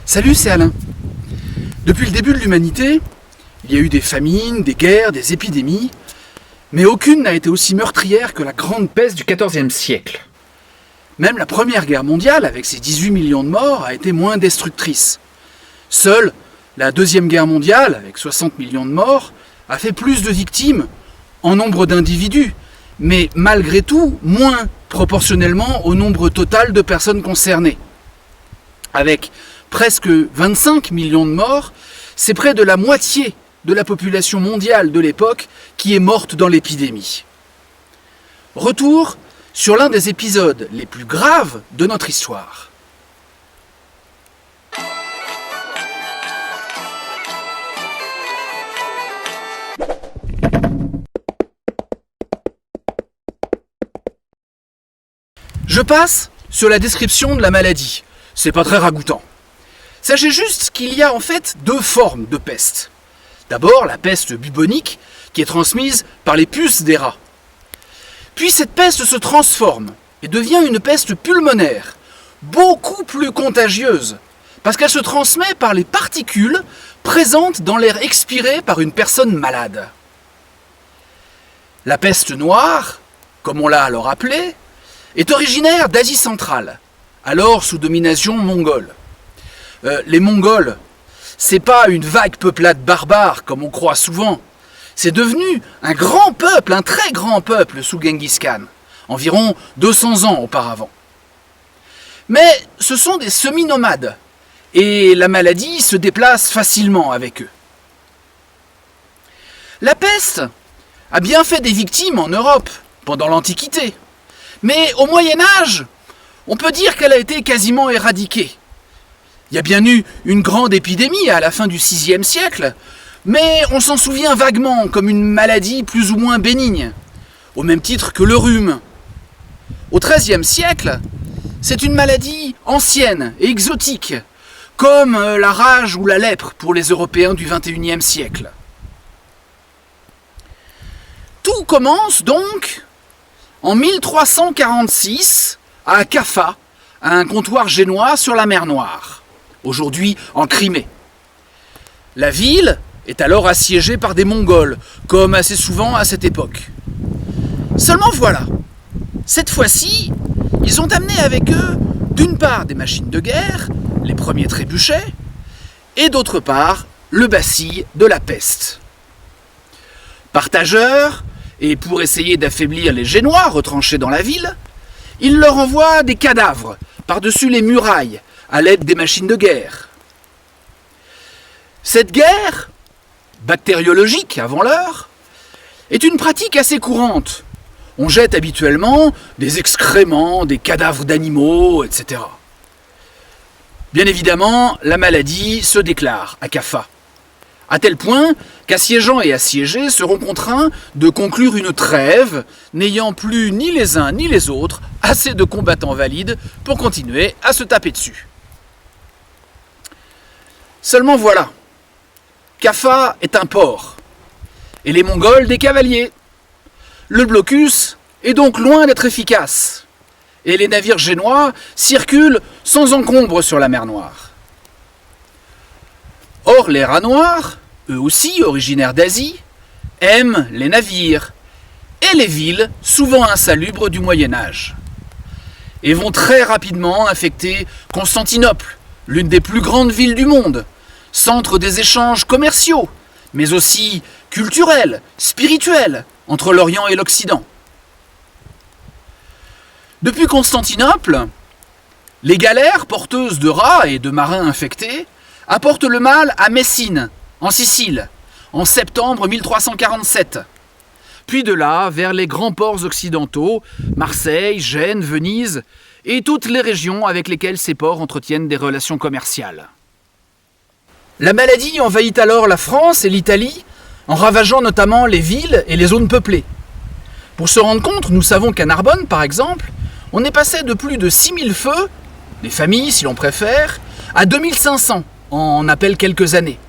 Salut, c'est Alain. Depuis le début de l'humanité, il y a eu des famines, des guerres, des épidémies, mais aucune n'a été aussi meurtrière que la grande peste du XIVe siècle. Même la Première Guerre mondiale, avec ses 18 millions de morts, a été moins destructrice. Seule la Deuxième Guerre mondiale, avec 60 millions de morts, a fait plus de victimes en nombre d'individus, mais malgré tout, moins proportionnellement au nombre total de personnes concernées. Avec presque 25 millions de morts, c'est près de la moitié de la population mondiale de l'époque qui est morte dans l'épidémie. Retour sur l'un des épisodes les plus graves de notre histoire. Je passe sur la description de la maladie. C'est pas très ragoûtant. Sachez juste qu'il y a en fait deux formes de peste. D'abord, la peste bubonique, qui est transmise par les puces des rats. Puis cette peste se transforme et devient une peste pulmonaire, beaucoup plus contagieuse, parce qu'elle se transmet par les particules présentes dans l'air expiré par une personne malade. La peste noire, comme on l'a alors appelée, est originaire d'Asie centrale, alors sous domination mongole. Les Mongols, c'est pas une vague peuplade barbare comme on croit souvent. C'est devenu un grand peuple, un très grand peuple sous Genghis Khan, environ 200 ans auparavant. Mais ce sont des semi-nomades, et la maladie se déplace facilement avec eux. La peste a bien fait des victimes en Europe, pendant l'Antiquité. Mais au Moyen-Âge, on peut dire qu'elle a été quasiment éradiquée. Il y a bien eu une grande épidémie à la fin du VIe siècle, mais on s'en souvient vaguement comme une maladie plus ou moins bénigne, au même titre que le rhume. Au XIIIe siècle, c'est une maladie ancienne et exotique, comme la rage ou la lèpre pour les Européens du XXIe siècle. Tout commence donc en 1346 à Kaffa, à un comptoir génois sur la mer Noire, aujourd'hui en Crimée. La ville est alors assiégée par des Mongols, comme assez souvent à cette époque. Seulement voilà, cette fois-ci, ils ont amené avec eux, d'une part des machines de guerre, les premiers trébuchets, et d'autre part, le bacille de la peste. Partageurs, et pour essayer d'affaiblir les Génois retranchés dans la ville, ils leur envoient des cadavres par-dessus les murailles à l'aide des machines de guerre. Cette guerre, bactériologique avant l'heure, est une pratique assez courante. On jette habituellement des excréments, des cadavres d'animaux, etc. Bien évidemment, la maladie se déclare à Kaffa, à tel point qu'assiégeants et assiégés seront contraints de conclure une trêve, n'ayant plus ni les uns ni les autres assez de combattants valides pour continuer à se taper dessus. Seulement voilà, Kaffa est un port, et les Mongols des cavaliers. Le blocus est donc loin d'être efficace, et les navires génois circulent sans encombre sur la mer Noire. Or, les rats noirs, eux aussi originaires d'Asie, aiment les navires et les villes souvent insalubres du Moyen-Âge, et vont très rapidement infecter Constantinople, l'une des plus grandes villes du monde, centre des échanges commerciaux, mais aussi culturels, spirituels, entre l'Orient et l'Occident. Depuis Constantinople, les galères porteuses de rats et de marins infectés apportent le mal à Messine, en Sicile, en septembre 1347. Puis de là, vers les grands ports occidentaux, Marseille, Gênes, Venise, et toutes les régions avec lesquelles ces ports entretiennent des relations commerciales. La maladie envahit alors la France et l'Italie, en ravageant notamment les villes et les zones peuplées. Pour se rendre compte, nous savons qu'à Narbonne, par exemple, on est passé de plus de 6000 feux, des familles si l'on préfère, à 2500 en à peine quelques années.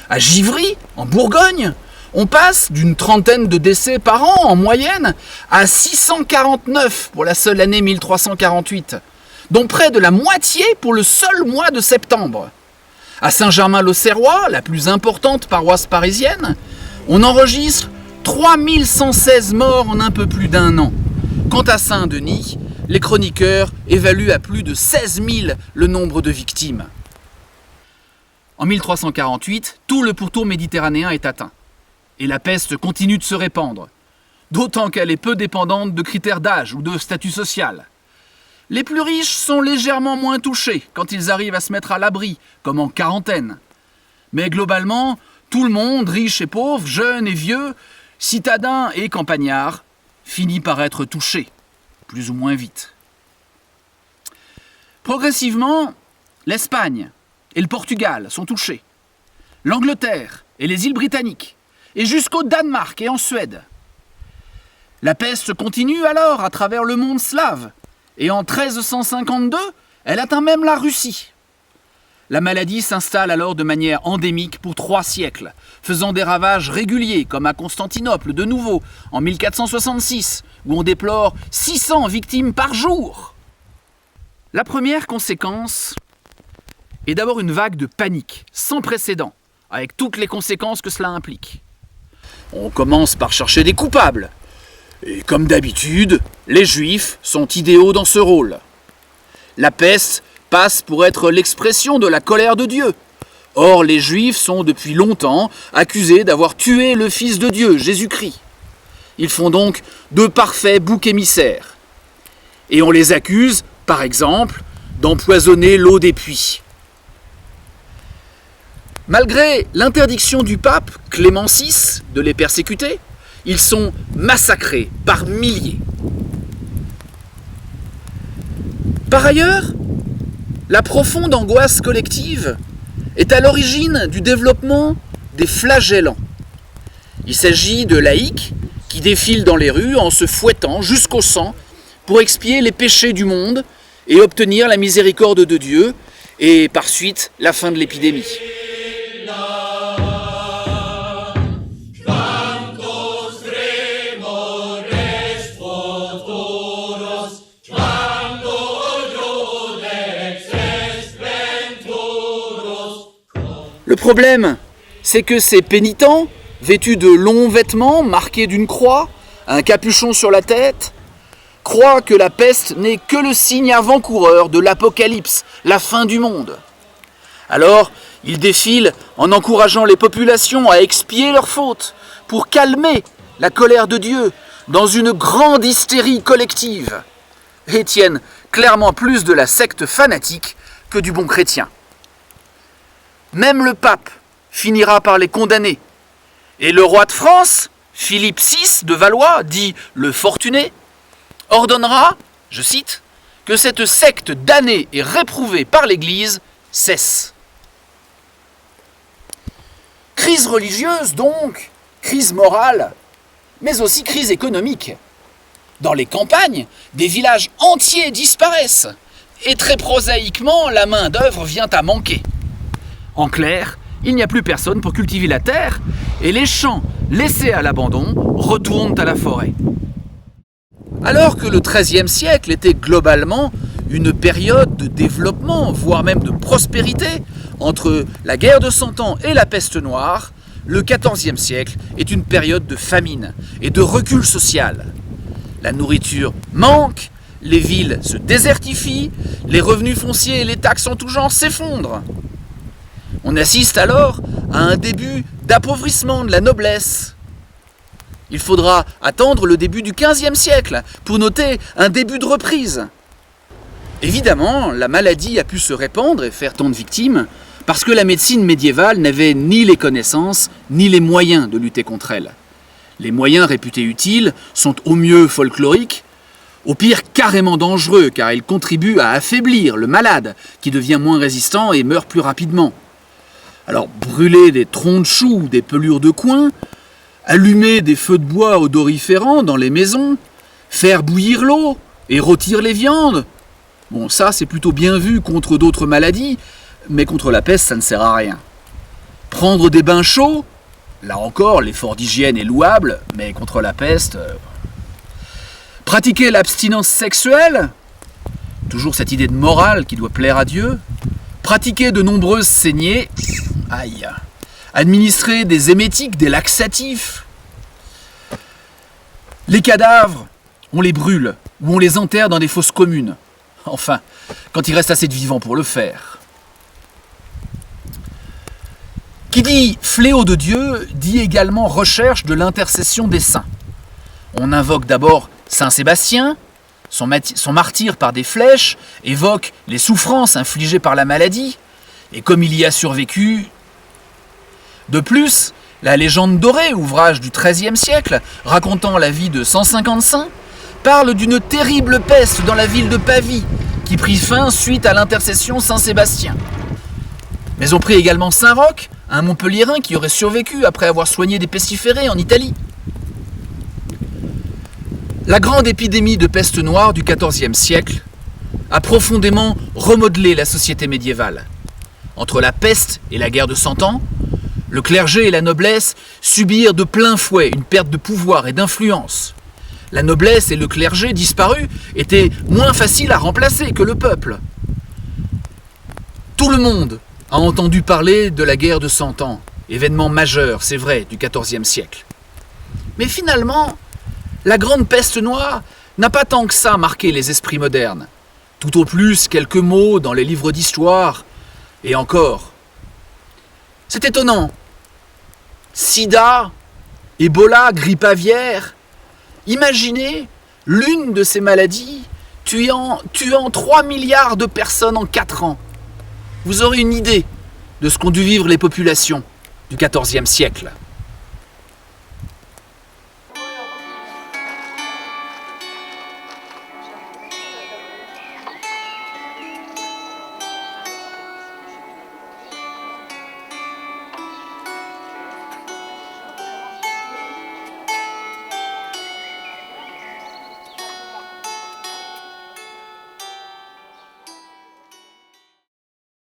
À Givry, en Bourgogne, on passe d'une trentaine de décès par an en moyenne à 649 pour la seule année 1348, dont près de la moitié pour le seul mois de septembre. À Saint-Germain-l'Auxerrois, la plus importante paroisse parisienne, on enregistre 3116 morts en un peu plus d'un an. Quant à Saint-Denis, les chroniqueurs évaluent à plus de 16 000 le nombre de victimes. En 1348, tout le pourtour méditerranéen est atteint. Et la peste continue de se répandre, d'autant qu'elle est peu dépendante de critères d'âge ou de statut social. Les plus riches sont légèrement moins touchés quand ils arrivent à se mettre à l'abri, comme en quarantaine. Mais globalement, tout le monde, riche et pauvre, jeune et vieux, citadin et campagnard, finit par être touché, plus ou moins vite. Progressivement, l'Espagne et le Portugal sont touchés, l'Angleterre et les îles britanniques, et jusqu'au Danemark et en Suède. La peste continue alors à travers le monde slave, et en 1352, elle atteint même la Russie. La maladie s'installe alors de manière endémique pour 3 siècles, faisant des ravages réguliers, comme à Constantinople de nouveau, en 1466, où on déplore 600 victimes par jour. La première conséquence est d'abord une vague de panique, sans précédent, avec toutes les conséquences que cela implique. On commence par chercher des coupables. Et comme d'habitude, les Juifs sont idéaux dans ce rôle. La peste passe pour être l'expression de la colère de Dieu. Or, les Juifs sont depuis longtemps accusés d'avoir tué le Fils de Dieu, Jésus-Christ. Ils font donc de parfaits boucs émissaires. Et on les accuse, par exemple, d'empoisonner l'eau des puits. Malgré l'interdiction du pape Clément VI de les persécuter, ils sont massacrés par milliers. Par ailleurs, la profonde angoisse collective est à l'origine du développement des flagellants. Il s'agit de laïcs qui défilent dans les rues en se fouettant jusqu'au sang pour expier les péchés du monde et obtenir la miséricorde de Dieu et par suite la fin de l'épidémie. Le problème, c'est que ces pénitents, vêtus de longs vêtements marqués d'une croix, un capuchon sur la tête, croient que la peste n'est que le signe avant-coureur de l'apocalypse, la fin du monde. Alors, ils défilent en encourageant les populations à expier leurs fautes pour calmer la colère de Dieu dans une grande hystérie collective et tiennent clairement plus de la secte fanatique que du bon chrétien. Même le pape finira par les condamner. Et le roi de France, Philippe VI de Valois, dit le Fortuné, ordonnera, je cite, que cette secte damnée et réprouvée par l'Église cesse. Crise religieuse donc, crise morale, mais aussi crise économique. Dans les campagnes, des villages entiers disparaissent, et très prosaïquement, la main-d'œuvre vient à manquer. En clair, il n'y a plus personne pour cultiver la terre, et les champs laissés à l'abandon retournent à la forêt. Alors que le XIIIe siècle était globalement une période de développement, voire même de prospérité, entre la guerre de Cent Ans et la peste noire, le XIVe siècle est une période de famine et de recul social. La nourriture manque, les villes se désertifient, les revenus fonciers et les taxes en tout genre s'effondrent. On assiste alors à un début d'appauvrissement de la noblesse. Il faudra attendre le début du XVe siècle pour noter un début de reprise. Évidemment, la maladie a pu se répandre et faire tant de victimes parce que la médecine médiévale n'avait ni les connaissances ni les moyens de lutter contre elle. Les moyens réputés utiles sont au mieux folkloriques, au pire carrément dangereux car ils contribuent à affaiblir le malade qui devient moins résistant et meurt plus rapidement. Alors brûler des troncs de choux ou des pelures de coing, allumer des feux de bois odoriférants dans les maisons, faire bouillir l'eau et rôtir les viandes. Bon, ça c'est plutôt bien vu contre d'autres maladies, mais contre la peste ça ne sert à rien. Prendre des bains chauds, là encore l'effort d'hygiène est louable, mais contre la peste... Pratiquer l'abstinence sexuelle, toujours cette idée de morale qui doit plaire à Dieu. pratiquer de nombreuses saignées, aïe, administrer des émétiques, des laxatifs. Les cadavres, on les brûle ou on les enterre dans des fosses communes. Enfin, quand il reste assez de vivants pour le faire. Qui dit fléau de Dieu dit également recherche de l'intercession des saints. On invoque d'abord Saint Sébastien, son martyre par des flèches évoque les souffrances infligées par la maladie, et comme il y a survécu. De plus, la légende dorée, ouvrage du XIIIe siècle, racontant la vie de 150 saints, parle d'une terrible peste dans la ville de Pavie, qui prit fin suite à l'intercession Saint-Sébastien. Mais on prit également Saint-Roch, un Montpelliérain qui aurait survécu après avoir soigné des pestiférés en Italie. La grande épidémie de peste noire du XIVe siècle a profondément remodelé la société médiévale. Entre la peste et la guerre de 100 ans, le clergé et la noblesse subirent de plein fouet une perte de pouvoir et d'influence. La noblesse et le clergé disparus étaient moins faciles à remplacer que le peuple. Tout le monde a entendu parler de la guerre de 100 ans, événement majeur, c'est vrai, du XIVe siècle. Mais finalement, la grande peste noire n'a pas tant que ça marqué les esprits modernes. Tout au plus quelques mots dans les livres d'histoire, et encore. C'est étonnant. Sida, Ebola, grippe aviaire. Imaginez l'une de ces maladies tuant 3 milliards de personnes en 4 ans. Vous aurez une idée de ce qu'ont dû vivre les populations du XIVe siècle.